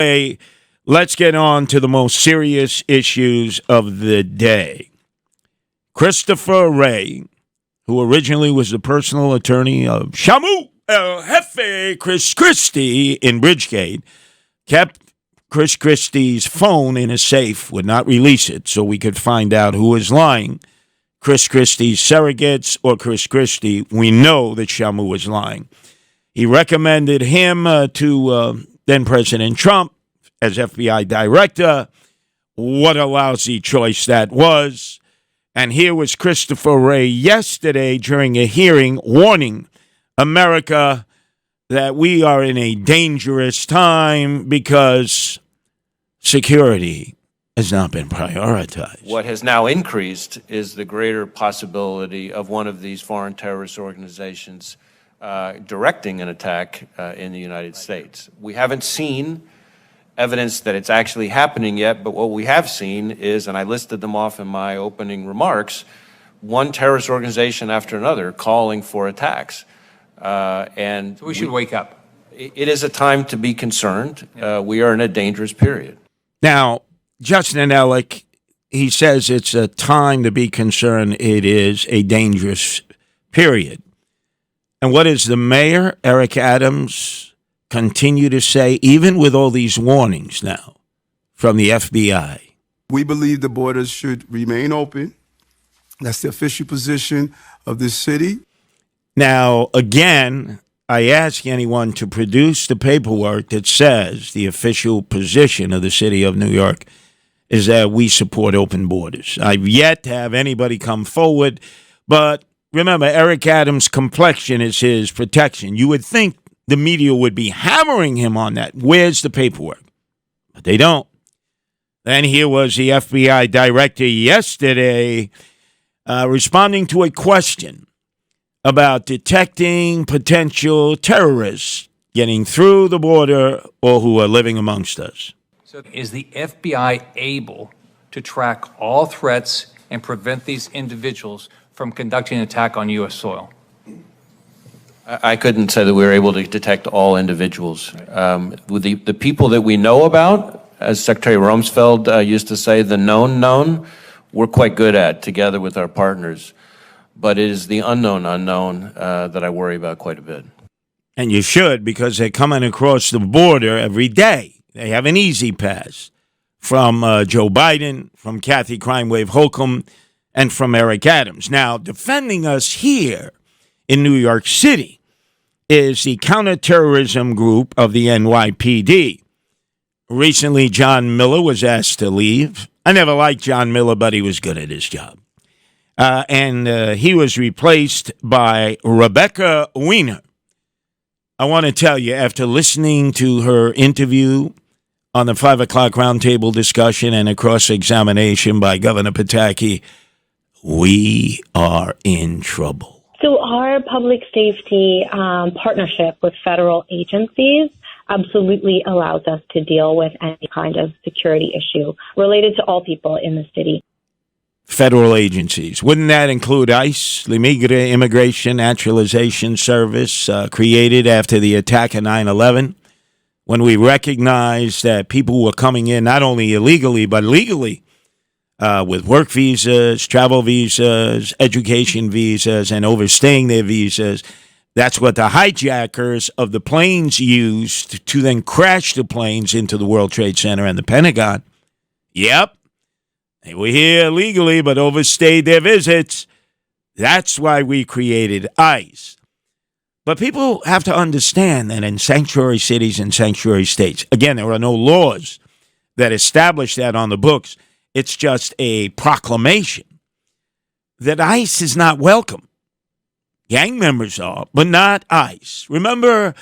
Hey, let's get on to the most serious issues of the day. Christopher Wray, who originally was the personal attorney of Shamu El Jefe Chris Christie in Bridgegate, kept Chris Christie's phone in a safe, would not release it so we could find out who was lying. Chris Christie's surrogates or Chris Christie. We know that Shamu was lying. He recommended him to then President Trump as FBI director. What a lousy choice that was. And here was Christopher Wray yesterday during a hearing warning America that we are in a dangerous time because security has not been prioritized. What has now increased is the greater possibility of one of these foreign terrorist organizations directing an attack in the United States. We haven't seen evidence that it's actually happening yet, but what we have seen is, and I listed them off in my opening remarks, one terrorist organization after another calling for attacks. So we should wake up. It is a time to be concerned. We are in a dangerous period. Now, Justin Ellick, he says it's a time to be concerned. It is a dangerous period. And what does the mayor, Eric Adams, continue to say, even with all these warnings now from the FBI? We believe the borders should remain open. That's the official position of this city. Now, again, I ask anyone to produce the paperwork that says the official position of the city of New York is that we support open borders. I've yet to have anybody come forward, but remember, Eric Adams' complexion is his protection. You would think the media would be hammering him on that. Where's the paperwork? But they don't. Then here was the FBI director yesterday responding to a question about detecting potential terrorists getting through the border or who are living amongst us. So is the FBI able to track all threats and prevent these individuals from conducting an attack on U.S. soil? I couldn't say that we were able to detect all individuals. With the people that we know about, as Secretary Rumsfeld used to say, the known, we're quite good at together with our partners. But it is the unknown that I worry about quite a bit. And you should, because they're coming across the border every day. They have an easy pass from Joe Biden, from Kathy Crime Wave Holcomb, and from Eric Adams. Now, defending us here in New York City is the counterterrorism group of the NYPD. Recently, John Miller was asked to leave. I never liked John Miller, but he was good at his job. And he was replaced by Rebecca Weiner. I want to tell you, after listening to her interview on the 5 o'clock roundtable discussion and a cross-examination by Governor Pataki, we are in trouble. So our public safety partnership with federal agencies absolutely allows us to deal with any kind of security issue related to all people in the city. Federal agencies. Wouldn't that include ICE, the Immigration Naturalization Service, created after the attack of 9/11, when we recognized that people were coming in not only illegally, but legally, with work visas, travel visas, education visas, and overstaying their visas. That's what the hijackers of the planes used to then crash the planes into the World Trade Center and the Pentagon. Yep. They were here illegally, but overstayed their visits. That's why we created ICE. But people have to understand that in sanctuary cities and sanctuary states, again, there are no laws that establish that on the books. It's just a proclamation that ICE is not welcome. Gang members are, but not ICE. Remember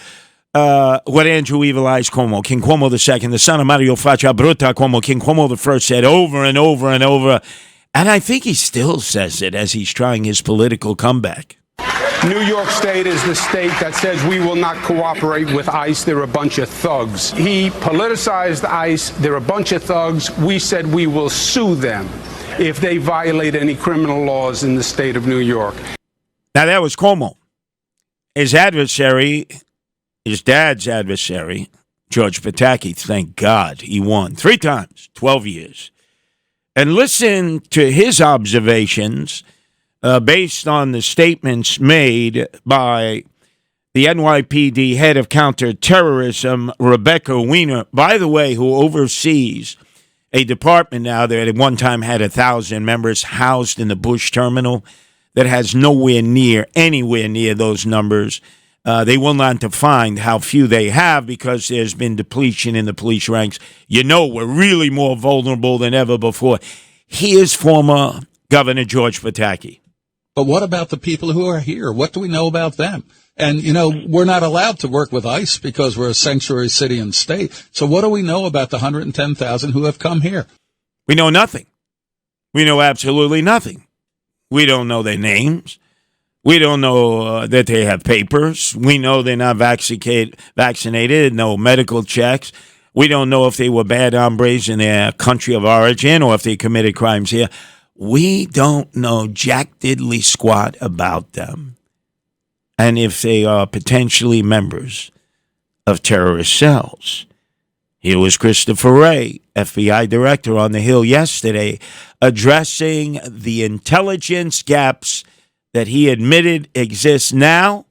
what Andrew Evil Eyes Cuomo, King Cuomo II, the son of Mario Faccia Brutta Cuomo, King Cuomo I, said over and over and over, and I think he still says it as he's trying his political comeback. New York State is the state that says we will not cooperate with ICE. They're a bunch of thugs. He politicized ICE. They're a bunch of thugs. We said we will sue them if they violate any criminal laws in the state of New York. Now, that was Cuomo. His adversary, his dad's adversary, George Pataki. Thank God he won 3 times, 12 years. And listen to his observations based on the statements made by the NYPD head of counterterrorism, Rebecca Weiner, by the way, who oversees a department now that at one time had 1,000 members housed in the Bush terminal that has anywhere near those numbers. They will not define how few they have because there's been depletion in the police ranks. You know we're really more vulnerable than ever before. Here's former Governor George Pataki. But what about the people who are here? What do we know about them? And, we're not allowed to work with ICE because we're a sanctuary city and state. So what do we know about the 110,000 who have come here? We know nothing. We know absolutely nothing. We don't know their names. We don't know that they have papers. We know they're not vaccinated, no medical checks. We don't know if they were bad hombres in their country of origin or if they committed crimes here. We don't know jack diddly squat about them. And if they are potentially members of terrorist cells. Here was Christopher Wray, FBI director on the Hill yesterday, addressing the intelligence gaps that he admitted exist now,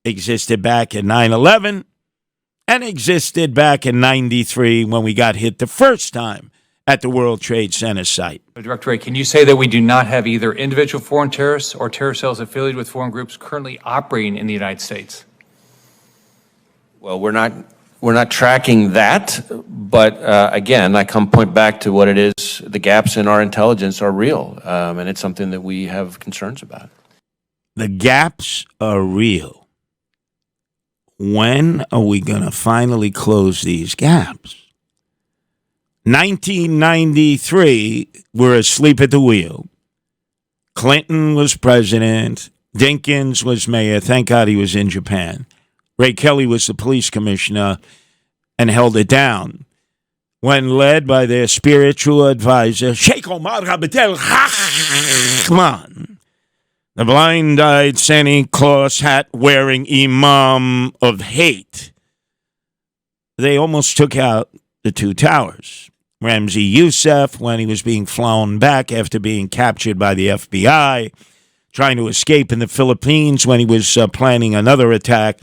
existed back in 9/11, and existed back in 93 when we got hit the first time at the World Trade Center site. Director Wray, can you say that we do not have either individual foreign terrorists or terror cells affiliated with foreign groups currently operating in the United States? Well, we're not tracking that, but again, I point back to what it is. The gaps in our intelligence are real, and it's something that we have concerns about. The gaps are real. When are we going to finally close these gaps? 1993, we're asleep at the wheel. Clinton was president. Dinkins was mayor. Thank God he was in Japan. Ray Kelly was the police commissioner and held it down. When led by their spiritual advisor, Sheikh Omar Abdel Rahman, the blind-eyed Santa Claus hat-wearing imam of hate, they almost took out the two towers. Ramzi Youssef, when he was being flown back after being captured by the FBI, trying to escape in the Philippines when he was planning another attack.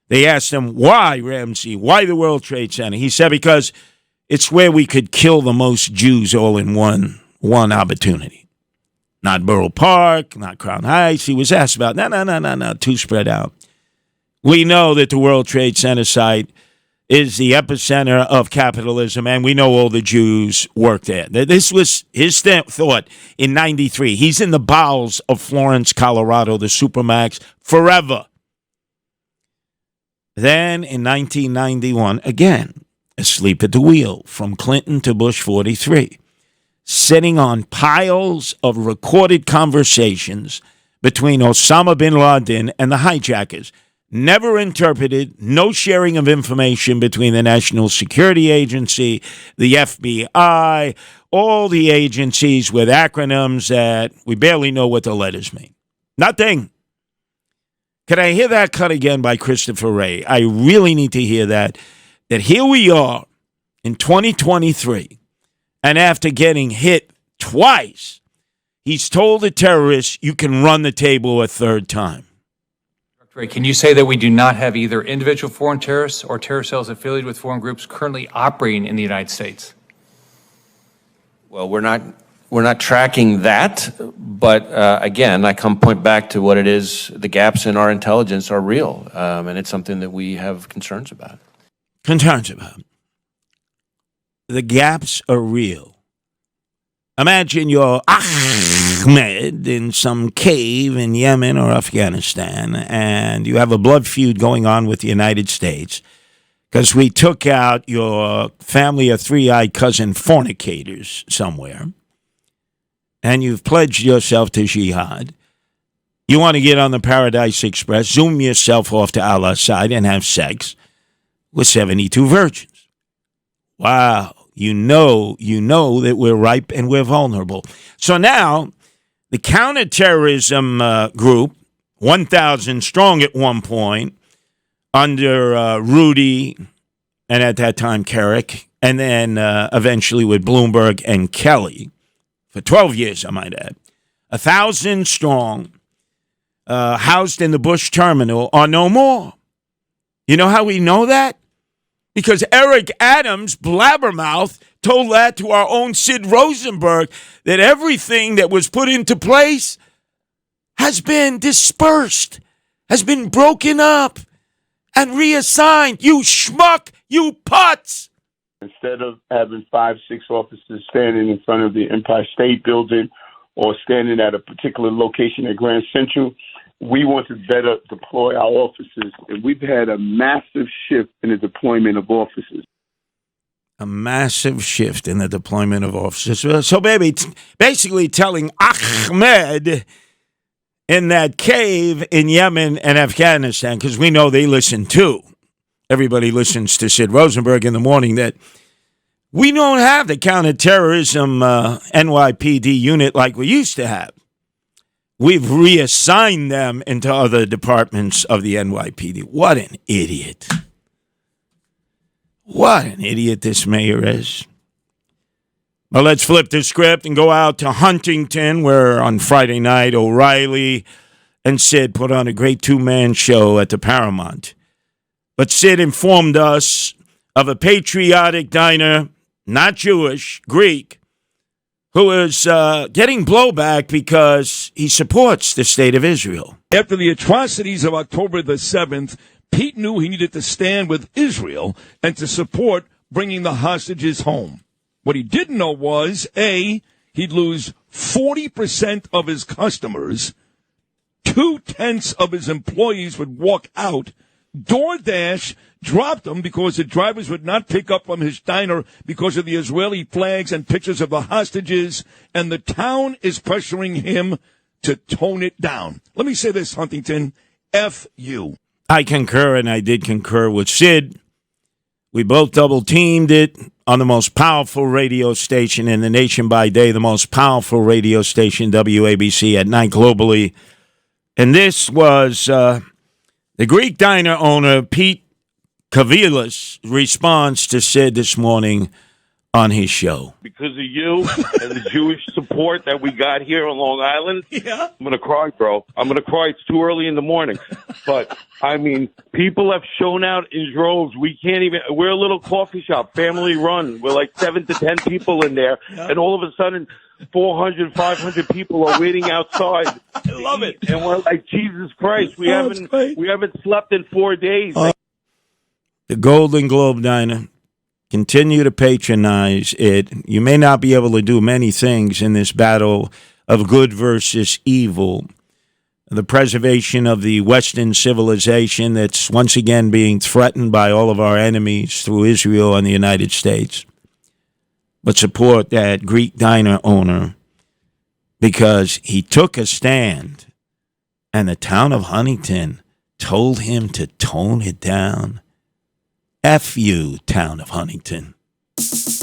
They asked him, why, Ramzi? Why the World Trade Center? He said, because it's where we could kill the most Jews all in one opportunity. Not Borough Park, not Crown Heights. He was asked about, no, too spread out. We know that the World Trade Center site is the epicenter of capitalism, and we know all the Jews work there. This was his thought in 93. He's in the bowels of Florence, Colorado, the Supermax, forever. Then in 1991, again, asleep at the wheel, from Clinton to Bush 43, sitting on piles of recorded conversations between Osama bin Laden and the hijackers. Never interpreted, no sharing of information between the National Security Agency, the FBI, all the agencies with acronyms that we barely know what the letters mean. Nothing. Can I hear that cut again by Christopher Wray? I really need to hear that here we are in 2023, and after getting hit twice, he's told the terrorists you can run the table a third time. Can you say that we do not have either individual foreign terrorists or terror cells affiliated with foreign groups currently operating in the United States? Well, we're not tracking that, but again, I point back to what it is. The gaps in our intelligence are real, and it's something that we have concerns about. The gaps are real. Imagine you're Ahmed in some cave in Yemen or Afghanistan, and you have a blood feud going on with the United States because we took out your family of three-eyed cousin fornicators somewhere, and you've pledged yourself to jihad. You want to get on the Paradise Express, zoom yourself off to Allah's side, and have sex with 72 virgins. Wow. You know that we're ripe and we're vulnerable. So now, the counterterrorism group, 1,000 strong at one point, under Rudy and at that time Carrick, and then eventually with Bloomberg and Kelly for 12 years, I might add. 1,000 strong, housed in the Bush terminal, are no more. You know how we know that? Because Eric Adams, blabbermouth, told that to our own Sid Rosenberg, that everything that was put into place has been dispersed, has been broken up, and reassigned. You schmuck, you putz. Instead of having 5, 6 officers standing in front of the Empire State Building or standing at a particular location at Grand Central, we want to better deploy our officers. And we've had a massive shift in the deployment of officers. A massive shift in the deployment of officers. So, baby, basically telling Ahmed in that cave in Yemen and Afghanistan, because we know they listen too. Everybody listens to Sid Rosenberg in the morning, that we don't have the counterterrorism NYPD unit like we used to have. We've reassigned them into other departments of the NYPD. What an idiot. What an idiot this mayor is. Well, let's flip the script and go out to Huntington, where on Friday night, O'Reilly and Sid put on a great two-man show at the Paramount. But Sid informed us of a patriotic diner, not Jewish, Greek, who is getting blowback because he supports the state of Israel. After the atrocities of October the 7th, Pete knew he needed to stand with Israel and to support bringing the hostages home. What he didn't know was, A, he'd lose 40% of his customers, 2/10 of his employees would walk out, DoorDash dropped him because the drivers would not pick up from his diner because of the Israeli flags and pictures of the hostages, and the town is pressuring him to tone it down. Let me say this, Huntington, F you. I concur, and I did concur with Sid. We both double-teamed it on the most powerful radio station in the nation by day, the most powerful radio station, WABC, at night globally. And this was the Greek diner owner, Pete Kavilas, response to Sid this morning on his show. Because of you and the Jewish support that we got here on Long Island, I'm going to cry, bro. I'm going to cry. It's too early in the morning. But, I mean, people have shown out in droves. We can't even – we're a little coffee shop, family run. We're like 7 to 10 people in there. And all of a sudden, 400, 500 people are waiting outside. I love it. And we're like, Jesus Christ, we haven't slept in 4 days. The Golden Globe Diner. Continue to patronize it. You may not be able to do many things in this battle of good versus evil. The preservation of the Western civilization that's once again being threatened by all of our enemies through Israel and the United States. But support that Greek diner owner because he took a stand and the town of Huntington told him to tone it down. F you, town of Huntington.